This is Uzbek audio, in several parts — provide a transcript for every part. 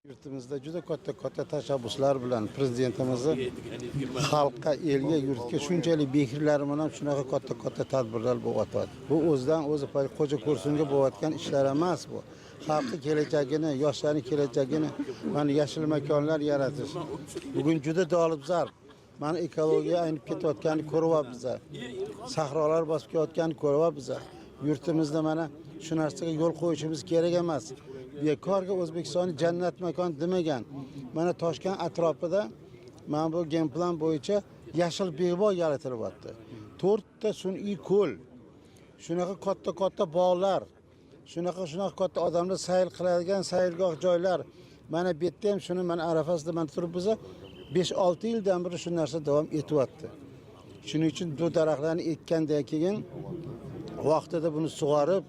Yurtimizda juda katta tashabbuslar bilan prezidentimizni xalqqa, elga, yurtga shunchalik behrlari bilan shunaqa katta tadbirlar bo'lyapti. Bu o'zidan o'zi xo'ja ko'rsinga bo'layotgan ishlar emas bu. Xalqning kelajagini, yoshlarning kelajagini, mana yashil makonlar yaratish. Bugun juda dolzarb. Mana ekologiya aynib ketayotganini ko'ryapmiz. Sahrolar bosib ketayotganini ko'ryapmiz. Yurtimizda mana shu narsaga yo'l qo'yishimiz kerak emas. Bekorga O'zbekistonni jannat makon demagan. Mana Toshkent atrofida mana bu genplan bo'yicha yashil beg'bor yaratilyapti. 4 ta sun'iy ko'l, shunaqa katta bog'lar, shunaqa katta odamlar sayr qiladigan sayrgoh joylar. Mana bu yerda ham shuni mana arafasida mana turibmiz. 5-6 yildan beri shu narsa davom etyapti. Shuning uchun bu daraxtlarni ekkandan keyin vaqtida buni sug'orib,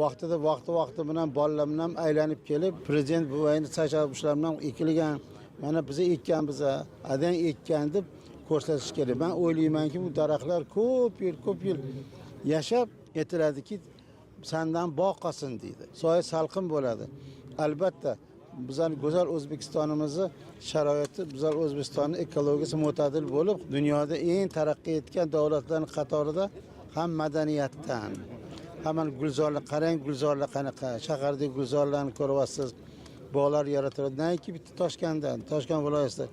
vaqti bilan bolalar bilan aylanib kelib, prezident buvayni tashabbuslar bilan ekilgan, mana biz ekkanmiz, adan ekkan deb ko'rsatish kerak. Men o'ylaymanki, bu daraxtlar ko'p yil yashab aytiladiki, sandan bog' qolsin deydi. Soya salqin bo'ladi. Albatta, bizning go'zal O'zbekistonimizni sharoiti, bizning O'zbekistonning ekologiyasi mo'tadil bo'lib, dunyoda eng taraqqiy etgan davlatlarning qatorida ham madaniyatdan, hamon gulzorlar, qarang gulzorlar qanaqa, shahardagi gulzorlarni ko'ryapsiz. Bog'lar yaratiladi. Naki bitta Toshkent viloyatida,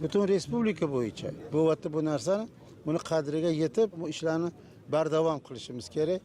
butun respublika bo'yicha bu narsani, buni qadriga yetib, bu ishlarni bardavom qilishimiz kerak.